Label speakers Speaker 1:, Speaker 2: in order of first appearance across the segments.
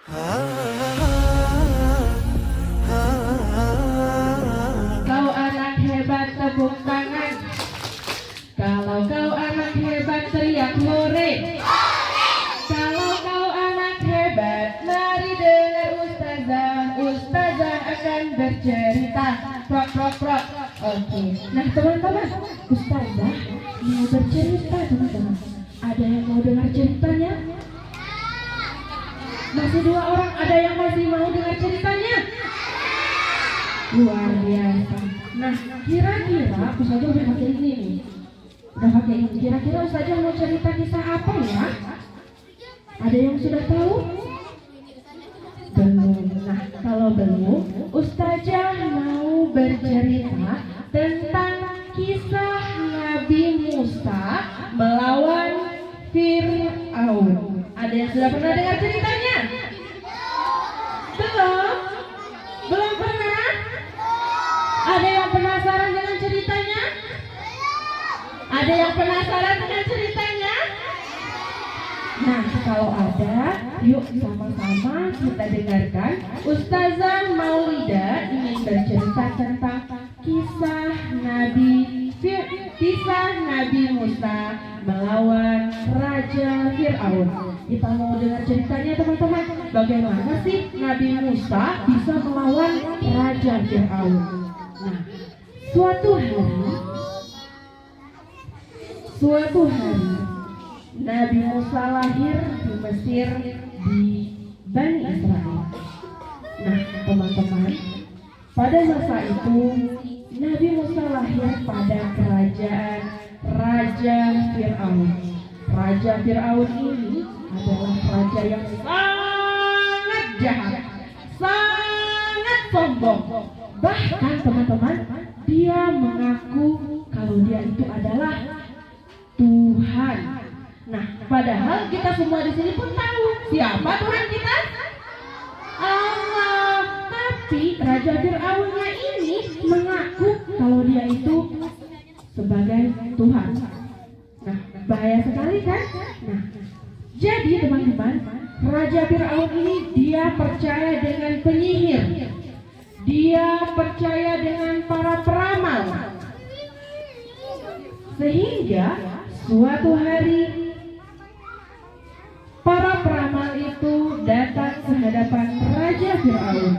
Speaker 1: Kau anak hebat tepuk tangan. Kalau kau anak hebat teriak hore. Kalau kau anak hebat mari dengar ustazah. Ustazah akan bercerita. Prok prok prok. Oke. Nah teman-teman, ustazah mau bercerita teman-teman. Ada yang mau dengar ceritanya? Masih 2 orang, ada yang masih mau dengar ceritanya? Luar biasa. Nah, kira-kira Ustazah udah pakai ini nih. Udah pakai ini. Kira-kira Ustazah mau cerita kisah apa ya? Ada yang sudah tahu? Belum. Nah, kalau belum, Ustazah mau bercerita tentang kisah Nabi Musa melawan Fir'aun. Ada yang sudah pernah dengar ceritanya? Belum? Belum pernah? Ada yang penasaran dengan ceritanya? Ada yang penasaran dengan ceritanya? Nah, kalau ada, yuk sama-sama kita dengarkan. Ustazah Maulida ingin bercerita tentang kisah Nabi Musa melawan Raja Fir'aun. Kita mau dengar ceritanya teman-teman. Bagaimana sih Nabi Musa bisa melawan Raja Fir'aun? Nah, suatu hari Nabi Musa lahir di Mesir di Bani Israel. Nah, teman-teman, pada masa itu Nabi Musa lahir pada kerajaan Raja Fir'aun. Raja Fir'aun ini adalah raja yang sangat jahat, sangat sombong. Bahkan teman-teman, dia mengaku kalau dia itu adalah Tuhan. Nah, padahal kita semua di sini pun tahu siapa Tuhan kita? Allah. Tapi Raja Fir'aunnya ini mengaku kalau dia itu sebagai Tuhan. Nah, bahaya sekali kan? Nah, jadi teman-teman, Raja Fir'aun ini dia percaya dengan penyihir. Dia percaya dengan para peramal. Sehingga suatu hari para peramal itu datang ke hadapan Raja Fir'aun.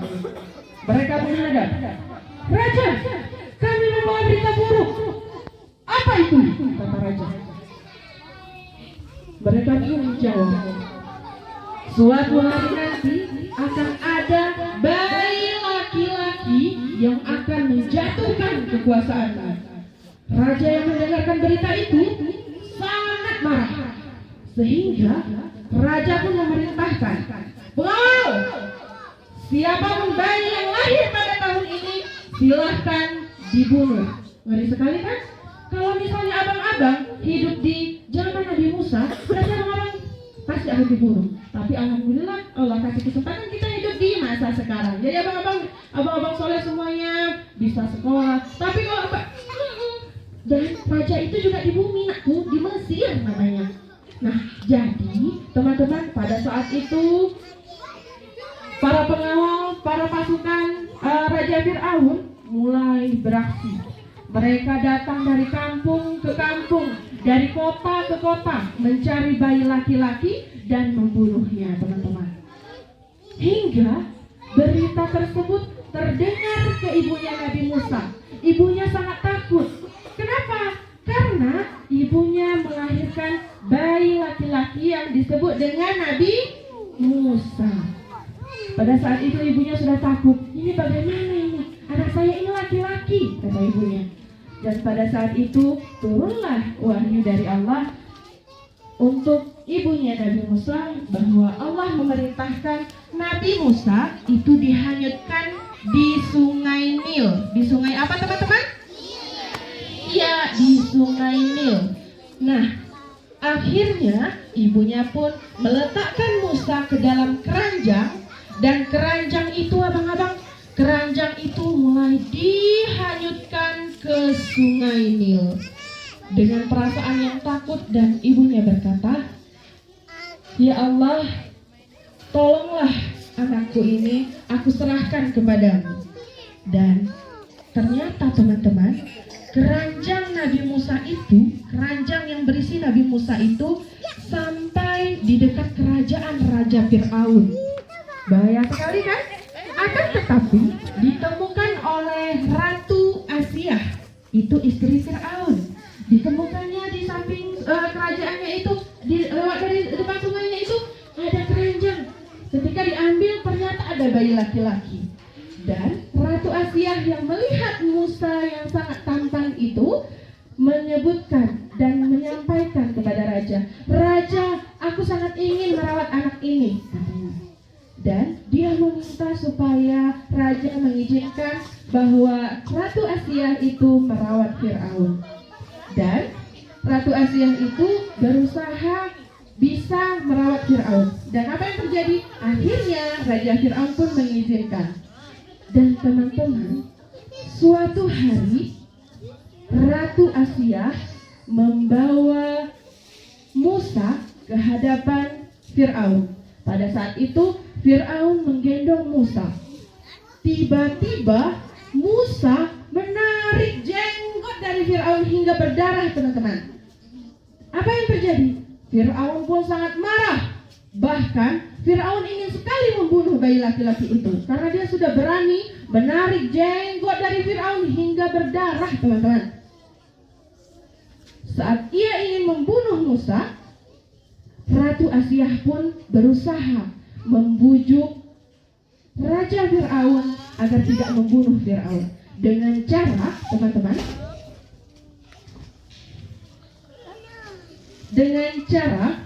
Speaker 1: Mereka menghadap, "Raja, kami membawa berita buruk." "Apa itu?" kata Raja. Mereka pun menjawab, "Suatu hari nanti akan ada bayi laki-laki yang akan menjatuhkan kekuasaanmu." Raja yang mendengarkan berita itu sangat marah. Sehingga Raja pun memerintahkan, "Wow, siapapun bayi yang lahir pada tahun ini silahkan dibunuh." Ngeri sekali kan? Kalau misalnya abang-abang hidup di zaman Nabi Musa, berarti abang-abang pasti akan dibunuh. Tapi alhamdulillah Allah kasih kesempatan kita hidup di masa sekarang. Jadi abang-abang soleh semuanya bisa sekolah. Tapi kalau dan raja itu juga di bumi, nakku, di Mesir namanya. Nah, jadi teman-teman, pada saat itu para pengawal, para pasukan Raja Fir'aun mulai beraksi. Mereka datang dari kampung ke kampung, dari kota ke kota, mencari bayi laki-laki dan membunuhnya, teman-teman. Hingga berita tersebut terdengar ke ibunya Nabi Musa. Ibunya sangat takut. Kenapa? Karena ibunya melahirkan bayi laki-laki yang disebut dengan Nabi Musa. Pada saat itu ibunya sudah takut. "Ini bagaimana ini? Anak saya ini laki-laki," kata ibunya. Dan pada saat itu turunlah wahyu dari Allah untuk ibunya Nabi Musa, bahwa Allah memerintahkan Nabi Musa itu dihanyutkan di Sungai Nil. Di sungai apa teman-teman? Iya, di Sungai Nil. Nah, akhirnya ibunya pun meletakkan Musa ke dalam keranjang. Dan keranjang itu abang-abang, keranjang itu mulai dihanyutkan ke Sungai Nil. Dengan perasaan yang takut, dan ibunya berkata, "Ya Allah, tolonglah anakku ini aku serahkan kepadamu. Dan ternyata teman-teman, keranjang Nabi Musa itu, keranjang yang berisi Nabi Musa itu sampai di dekat kerajaan Raja Fir'aun. Bahaya sekali kan? Akan tetapi ditemukan oleh Ratu Asia, itu istri Fir'aun. Ditemukannya di samping kerajaannya itu, lewat dari depan sungainya itu ada keranjang. Ketika diambil ternyata ada bayi laki-laki. Dan Ratu Asia yang melihat Musa yang sangat tampan itu menyebutkan dan menyampaikan kepada raja, "Raja, aku sangat ingin merawat anak ini," katanya. Dan dia meminta supaya raja mengizinkan bahwa Ratu Asia itu merawat Fir'aun. Dan Ratu Asia itu berusaha bisa merawat Fir'aun. Dan apa yang terjadi? Akhirnya Raja Fir'aun pun mengizinkan. Dan teman-teman, suatu hari Ratu Asia membawa Musa ke hadapan Fir'aun. Pada saat itu Fir'aun menggendong Musa. Tiba-tiba Musa menarik jenggot dari Fir'aun hingga berdarah, teman-teman. Apa yang terjadi? Fir'aun pun sangat marah. Bahkan Fir'aun ingin sekali membunuh bayi laki-laki itu karena dia sudah berani menarik jenggot dari Fir'aun hingga berdarah, teman-teman. Saat ia ingin membunuh Musa, Ratu Asia pun berusaha membujuk Raja Fir'aun agar tidak membunuh Fir'aun. Dengan cara, teman-teman, dengan cara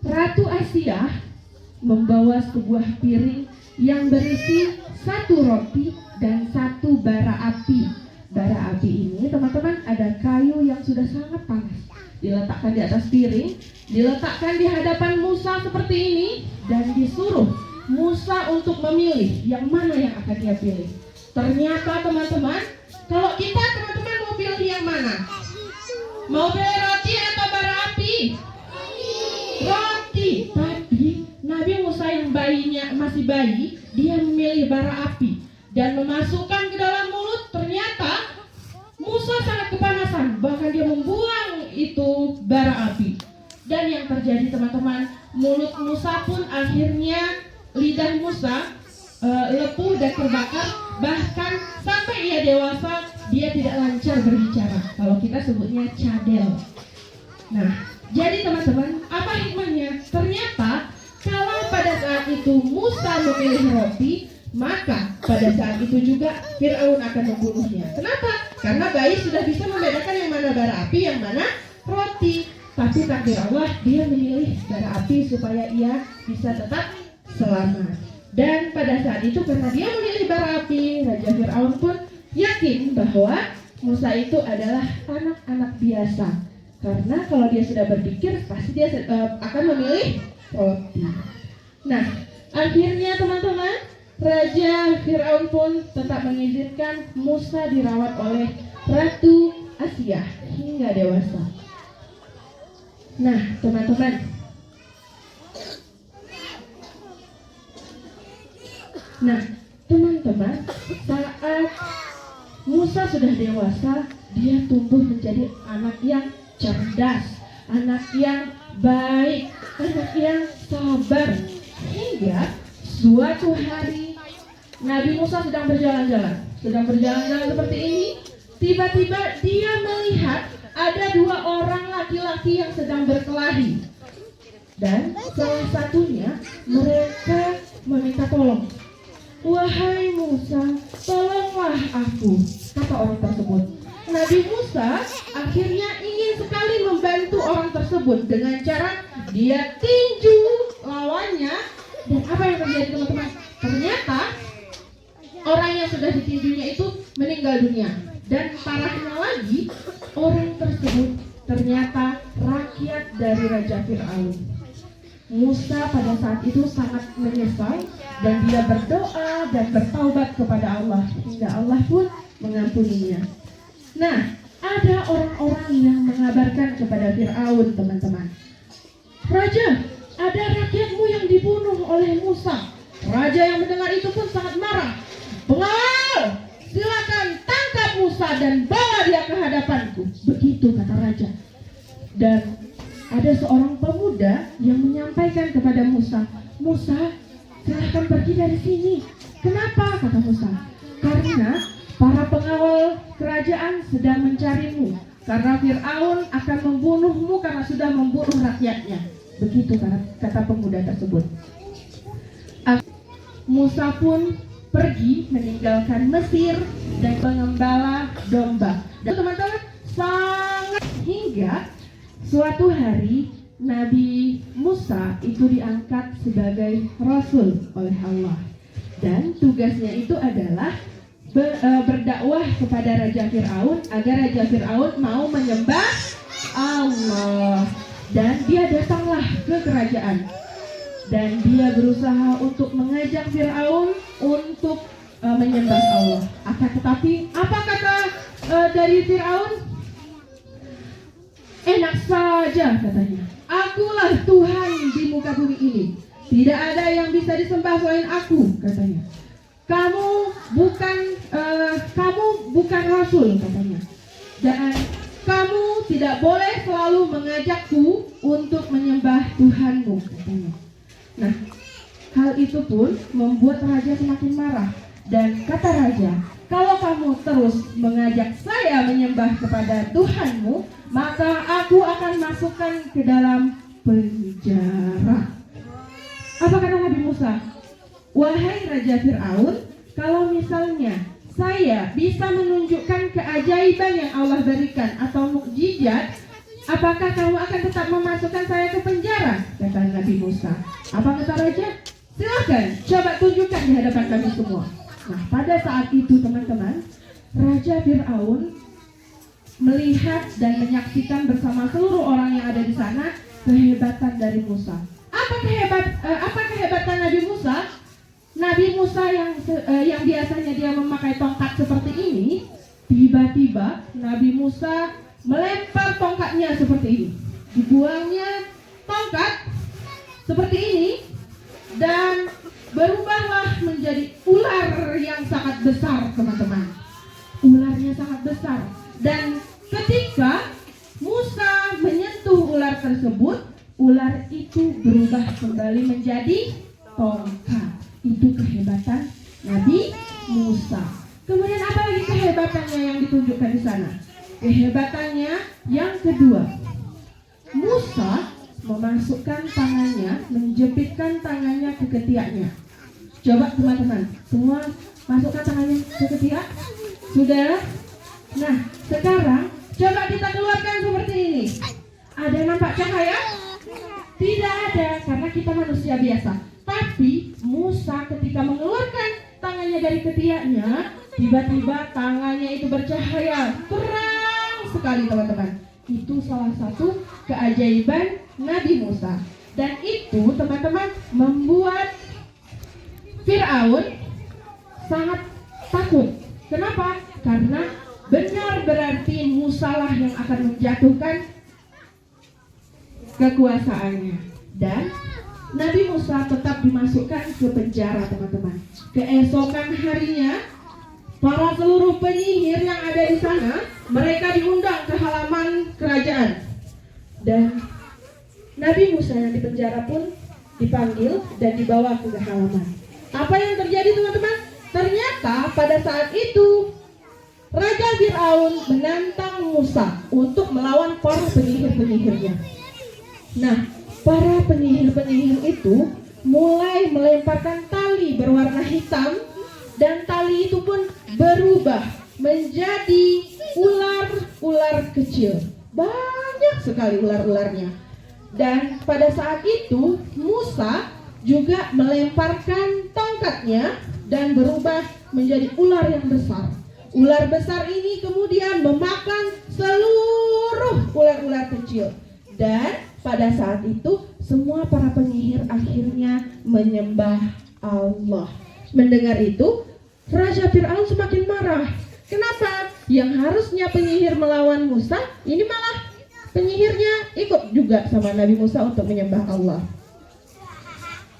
Speaker 1: Ratu Asia membawa sebuah piring yang berisi 1 roti dan 1 bara api. Bara api ini, teman-teman, ada kayu yang sudah sangat panas. Diletakkan di atas piring, diletakkan di hadapan Musa seperti ini, dan disuruh Musa untuk memilih yang mana yang akan dia pilih. Ternyata teman-teman, kalau kita teman-teman mau pilih yang mana? Mau pilih roti atau bara api? Roti. Tapi Nabi Musa yang masih bayi, dia memilih bara api dan memasukkan ke dalam mulut. Ternyata Musa sangat kepanasan, bahkan dia membuang itu bara api. Dan yang terjadi, teman-teman, mulut Musa pun akhirnya, lidah Musa lepuh dan terbakar. Bahkan sampai ia dewasa, dia tidak lancar berbicara. Kalau kita sebutnya cadel. Nah, jadi teman-teman, apa hikmahnya? Ternyata kalau pada saat itu Musa memilih roti, maka pada saat itu juga Fir'aun akan membunuhnya. Kenapa? Karena bayi sudah bisa membedakan yang mana bara api, yang mana roti. Tapi takdir Allah, dia memilih bara api supaya ia bisa tetap selamat. Dan pada saat itu karena dia memilih bara api, Raja Fir'aun pun yakin bahwa Musa itu adalah anak-anak biasa. Karena kalau dia sudah berpikir, pasti dia akan memilih roti. Nah, akhirnya teman-teman, Raja Fir'aun pun tetap mengizinkan Musa dirawat oleh Ratu Asia hingga dewasa. Nah, teman-teman, saat Musa sudah dewasa, dia tumbuh menjadi anak yang cerdas, anak yang baik, anak yang sabar. Hingga suatu hari Nabi Musa sedang berjalan-jalan seperti ini. Tiba-tiba dia melihat ada 2 orang laki-laki yang sedang berkelahi. Dan salah satunya mereka meminta tolong. "Wahai Musa, tolonglah aku," kata orang tersebut. Nabi Musa akhirnya ingin sekali membantu orang tersebut dengan cara dia tinju lawannya. Dan apa yang terjadi, teman-teman? Ternyata orang yang sudah ditinjunya itu meninggal dunia. Dan parahnya lagi, orang tersebut ternyata rakyat dari Raja Fir'aun. Musa pada saat itu sangat menyesal dan dia berdoa dan bertaubat kepada Allah hingga Allah pun mengampuninya. Nah, ada orang-orang yang mengabarkan kepada Fir'aun, teman-teman, "Raja, ada rakyatmu yang dibunuh oleh Musa." Raja yang mendengar itu pun sangat marah. "Pengawal, silakan tangkap Musa dan bawa dia ke hadapanku." Begitu kata raja. Dan ada seorang pemuda yang menyampaikan kepada Musa, "Musa, silakan pergi dari sini." "Kenapa?" kata Musa. "Karena para pengawal kerajaan sedang mencarimu. Karena Fir'aun akan membunuhmu karena sudah membunuh rakyatnya." Begitu kata pemuda tersebut. Musa pun pergi meninggalkan Mesir dan mengembala domba. Dan teman-teman, sangat hingga suatu hari Nabi Musa itu diangkat sebagai Rasul oleh Allah. Dan tugasnya itu adalah berdakwah kepada Raja Fir'aun agar Raja Fir'aun mau menyembah Allah. Dan dia datanglah ke kerajaan. Dan dia berusaha untuk mengajak Fir'aun untuk menyembah Allah. Akan tetapi apa kata dari Fir'aun? "Enak saja," katanya. "Akulah Tuhan di muka bumi ini. Tidak ada yang bisa disembah selain aku," katanya. Kamu bukan Rasul," katanya. "Dan kamu tidak boleh selalu mengajakku untuk menyembah Tuhanmu," katanya. Nah, hal itu pun membuat raja semakin marah. Dan kata raja, "Kalau kamu terus mengajak saya menyembah kepada Tuhanmu, maka aku akan masukkan ke dalam penjara." Apa kata Nabi Musa? "Wahai Raja Fir'aun, kalau misalnya saya bisa menunjukkan keajaiban yang Allah berikan atau mukjizat, apakah kamu akan tetap memasukkan saya ke penjara?" kata Nabi Musa. Apa kata raja? "Silakan, coba tunjukkan di hadapan kami semua." Nah, pada saat itu teman-teman, Raja Fir'aun melihat dan menyaksikan bersama seluruh orang yang ada di sana kehebatan dari Musa. Apa kehebatan Nabi Musa? Nabi Musa yang biasanya dia memakai tongkat seperti ini, tiba-tiba Nabi Musa melempar tongkatnya seperti ini. Dibuangnya tongkat seperti ini dan berubahlah menjadi ular yang sangat besar, teman-teman. Ularnya sangat besar. Dan ketika Musa menyentuh ular tersebut, ular itu berubah kembali menjadi tongkat. Itu kehebatan Nabi Musa. Kemudian apa lagi kehebatannya yang ditunjukkan di sana? Kehebatannya yang kedua, Musa memasukkan tangannya, menjepitkan tangannya ke ketiaknya. Coba teman-teman, semua masukkan tangannya ke ketiak. Sudah? Nah, sekarang coba kita keluarkan seperti ini. Ada nampak cahaya? Tidak ada, karena kita manusia biasa. Tapi Musa ketika mengeluarkan tangannya dari ketiaknya, tiba-tiba tangannya itu bercahaya terang sekali, teman-teman. Itu salah satu keajaiban Nabi Musa. Dan itu, teman-teman, membuat Fir'aun sangat takut. Kenapa? Karena benar berarti Musa lah yang akan menjatuhkan kekuasaannya. Dan Nabi Musa tetap dimasukkan ke penjara, teman-teman. Keesokan harinya, para seluruh penyihir yang ada di sana, mereka diundang ke halaman kerajaan. Dan Nabi Musa yang di penjara pun dipanggil dan dibawa ke halaman. Apa yang terjadi, teman-teman? Ternyata pada saat itu Raja Fir'aun menantang Musa untuk melawan para penyihir-penyihirnya. Nah, para penyihir-penyihir itu mulai melemparkan tali berwarna hitam, dan tali itu pun berubah menjadi ular-ular kecil. Banyak sekali ular-ularnya. Dan pada saat itu Musa juga melemparkan tongkatnya dan berubah menjadi ular yang besar. Ular besar ini kemudian memakan seluruh ular-ular kecil. Dan pada saat itu semua para penyihir akhirnya menyembah Allah. Mendengar itu, Raja Fir'aun semakin marah. Kenapa? Yang harusnya penyihir melawan Musa, ini malah penyihirnya ikut juga sama Nabi Musa untuk menyembah Allah.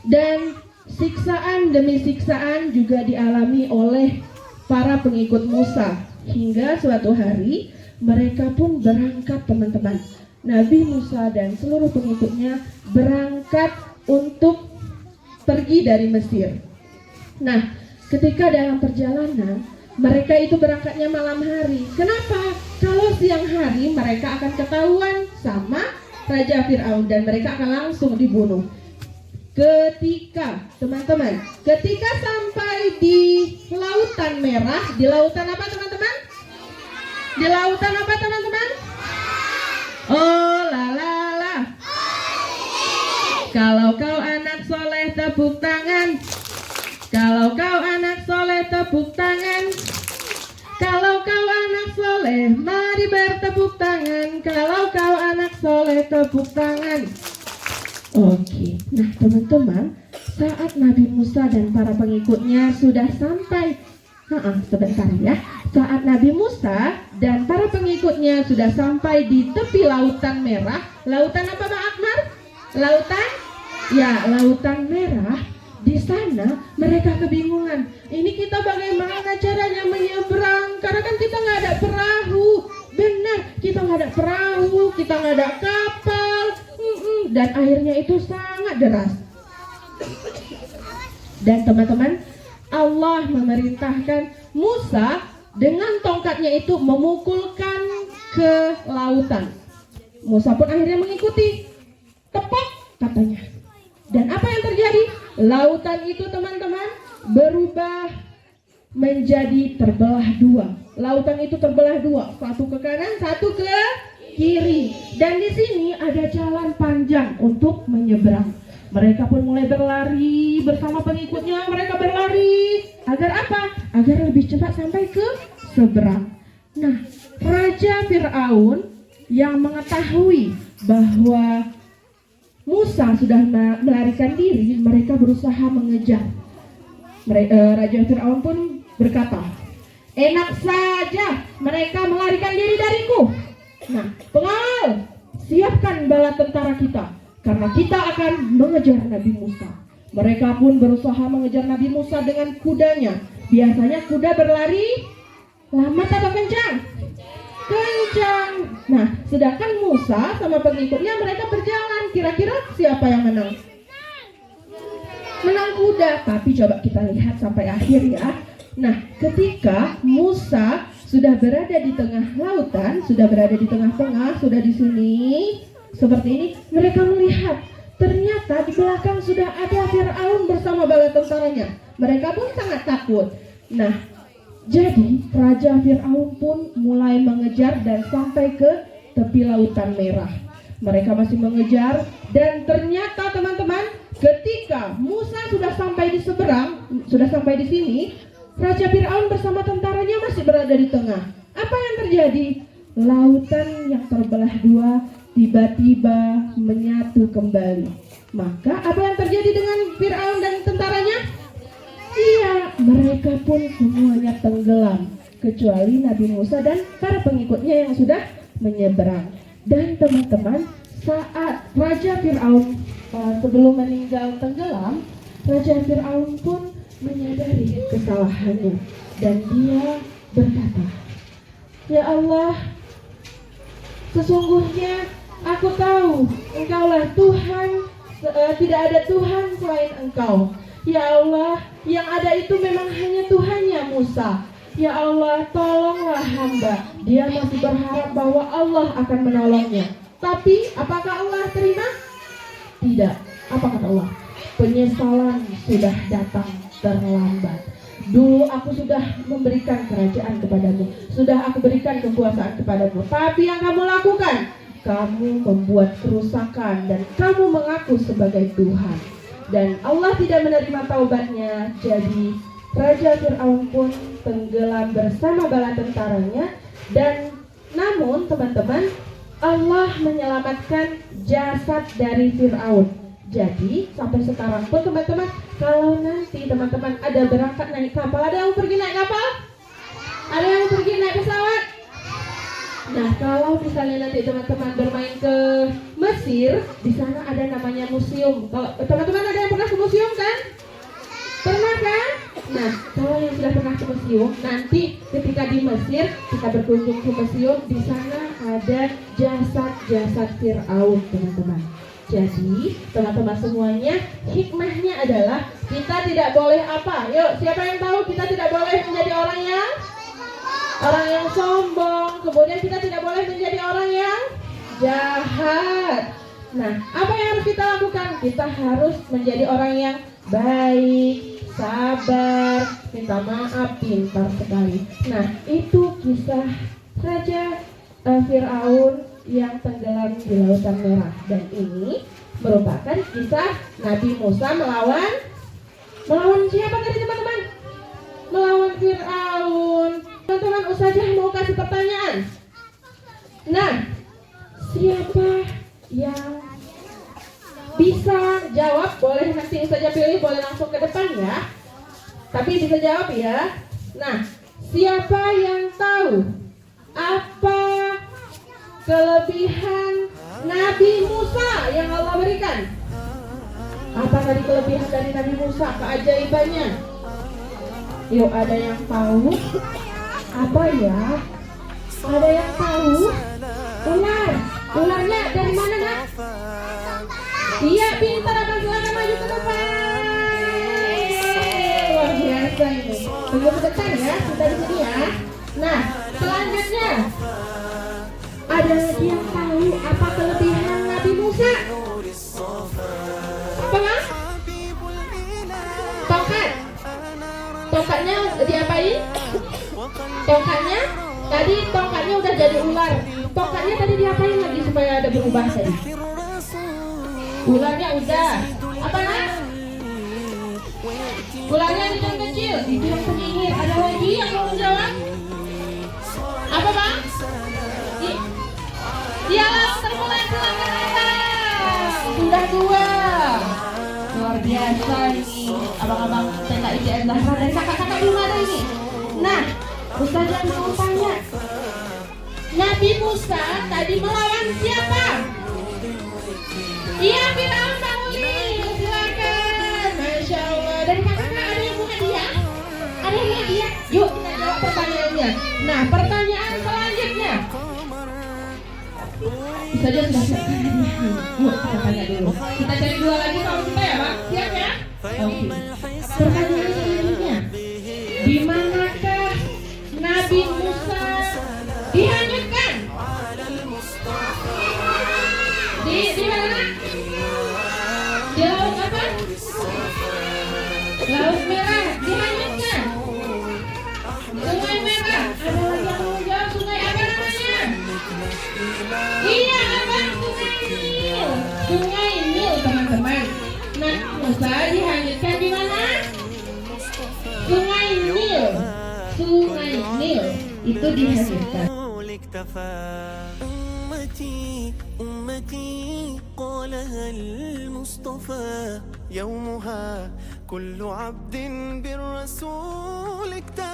Speaker 1: Dan siksaan demi siksaan juga dialami oleh para pengikut Musa. Hingga suatu hari mereka pun berangkat, teman-teman. Nabi Musa dan seluruh pengikutnya berangkat untuk pergi dari Mesir. Nah, ketika dalam perjalanan mereka itu berangkatnya malam hari. Kenapa? Kalau siang hari mereka akan ketahuan sama Raja Fir'aun dan mereka akan langsung dibunuh. Ketika teman-teman, ketika sampai di Lautan Merah, di lautan apa teman-teman? Di lautan apa teman-teman? Oh la la la. Kalau kau anak soleh tepuk tangan. Kalau kau anak soleh tepuk tangan. Kalau kau anak soleh mari bertepuk tangan. Kalau kau anak soleh tepuk tangan. Oke, nah teman-teman, saat Nabi Musa dan para pengikutnya sudah sampai, sebentar ya, saat Nabi Musa dan para pengikutnya sudah sampai di tepi Lautan Merah. Lautan apa Pak Akbar? Lautan? Ya, Lautan Merah. Di sana mereka kebingungan. Ini kita bagaimana caranya menyeberang? Karena kan kita nggak ada perahu. Benar, kita nggak ada perahu, kita nggak ada kapal. Dan airnya itu sangat deras. Dan teman-teman, Allah memerintahkan Musa dengan tongkatnya itu memukulkan ke lautan. Musa pun akhirnya mengikuti. Tepat katanya. Dan apa yang terjadi? Lautan itu teman-teman berubah menjadi terbelah dua. Lautan itu terbelah dua, satu ke kanan, satu ke kiri. Dan di sini ada jalan panjang untuk menyeberang. Mereka pun mulai berlari bersama pengikutnya. Mereka berlari agar apa? Agar lebih cepat sampai ke seberang. Nah, Raja Fir'aun yang mengetahui bahwa Musa sudah melarikan diri, mereka berusaha mengejar. Raja Fir'aun pun berkata, enak saja mereka melarikan diri dariku. Nah, pengawal, siapkan bala tentara kita, karena kita akan mengejar Nabi Musa. Mereka pun berusaha mengejar Nabi Musa dengan kudanya. Biasanya kuda berlari lambat atau kencang? Kencang. Nah, sedangkan Musa sama pengikutnya mereka berjalan. Kira-kira siapa yang menang? Menang kuda. Tapi coba kita lihat sampai akhir ya. Nah, ketika Musa sudah berada di tengah lautan, sudah berada di tengah-tengah, sudah di sini seperti ini, mereka melihat ternyata di belakang sudah ada Fir'aun bersama bala tentaranya. Mereka pun sangat takut. Nah, jadi Raja Fir'aun pun mulai mengejar dan sampai ke tepi Lautan Merah. Mereka masih mengejar dan ternyata teman-teman, ketika Musa sudah sampai di seberang, sudah sampai di sini, Raja Fir'aun bersama tentaranya masih berada di tengah. Apa yang terjadi? Lautan yang terbelah dua tiba-tiba menyatu kembali. Maka apa yang terjadi dengan Fir'aun dan tentaranya? Iya, mereka pun semuanya tenggelam, kecuali Nabi Musa dan para pengikutnya yang sudah menyeberang. Dan teman-teman, saat Raja Fir'aun sebelum meninggal tenggelam, Raja Fir'aun pun menyadari kesalahannya dan dia berkata, ya Allah, sesungguhnya aku tahu Engkaulah Tuhan, tidak ada Tuhan selain Engkau. Ya Allah, yang ada itu memang hanya Tuhannya Musa. Ya Allah, tolonglah hamba. Dia masih berharap bahwa Allah akan menolongnya. Tapi apakah Allah terima? Tidak. Apa kata Allah? Penyesalan sudah datang terlambat. Dulu aku sudah memberikan kerajaan kepadamu, sudah aku berikan kekuasaan kepadamu. Tapi yang kamu lakukan, kamu membuat kerusakan dan kamu mengaku sebagai Tuhan. Dan Allah tidak menerima taubatnya. Jadi Raja Fir'aun pun tenggelam bersama bala tentaranya. Dan namun teman-teman, Allah menyelamatkan jasad dari Fir'aun. Jadi sampai sekarang pun teman-teman, kalau nanti teman-teman ada berangkat naik kapal, ada yang pergi naik kapal? Ada yang pergi naik pesawat? Nah, kalau misalnya nanti teman-teman bermain ke Mesir, di sana ada namanya museum. Kalau teman-teman ada yang pernah ke museum kan? Nah, kalau yang sudah pernah ke museum, nanti ketika di Mesir kita berkunjung ke museum, di sana ada jasad-jasad Fir'aun, teman-teman. Jadi, teman-teman semuanya, hikmahnya adalah kita tidak boleh apa? Yuk, siapa yang tahu kita tidak boleh menjadi orang yang sombong. Kemudian kita tidak boleh menjadi orang yang jahat. Nah, apa yang harus kita lakukan? Kita harus menjadi orang yang baik, sabar, minta maaf, pintar sekali. Nah, itu kisah Raja Fir'aun yang tenggelam di Lautan Merah. Dan ini merupakan kisah Nabi Musa melawan siapa tadi, teman-teman? Melawan Fir'aun. Teman-teman, Ustazah mau kasih pertanyaan. Nah, siapa yang bisa jawab? Boleh nanti Ustazah pilih, boleh langsung ke depan ya. Tapi bisa jawab ya. Nah, siapa yang tahu apa kelebihan Nabi Musa yang Allah berikan? Apa tadi kelebihan dari Nabi Musa, keajaibannya? Yuk, ada yang tahu? Apa ya? Ada yang tahu? Ular. Ularnya dari mana, Nak? Iya, pintar. Abang, silakan maju ke depan. Luar biasa ini. Tunggu sebentar ya, kita di sini ya. Nah, selanjutnya ada lagi yang tahu apa kelebihan Nabi Musa? Apa, Mas? Tongkat. Tongkatnya diapain? Tongkatnya udah jadi ular. Tongkatnya tadi diapain lagi supaya ada berubah tadi? Ularnya udah. Apa, Mas? Ularnya yang kecil, itu yang penyihir. Ada lagi yang mau menjawab? Apa, Bang? Dialog termulai, silakan. Sudah 2. Luar biasa ini. Abang-abang TKIDN Zahra dan kakak-kakak belum ada ini. Nah, Ustazah mau tanya. Nabi Musa tadi melawan siapa? Iya, Fir'aun, Bang Uli. Silakan. Masya Allah. Dan kakak-kakak ada yang mau hadiah? Ada yang hadiah? Yuk kita jawab pertanyaannya. Nah, pertanyaan selanjutnya. Ustazah sudah siapkan hadiah. Yuk kita tanya dulu. Kita cari 2 lagi kalau kita ya, Bang. Siap ya? Oke. Pertanyaan selanjutnya. Di manakah Nabi Musa dihanyutkan? Di mana? Di laut apa? Laut Merah dihanyutkan. Sungai Merah. Ada lagi yang mau jawab? Sungai apa namanya? Iya, Abang, Sungai Nil. Sungai Nil, teman-teman. Nah, Musa dihanyutkan di mana? Sungai Nil. Sungai Nil itu dihanyutkan. أمتي قالها المصطفى يومها كل عبد بالرسول اكتفى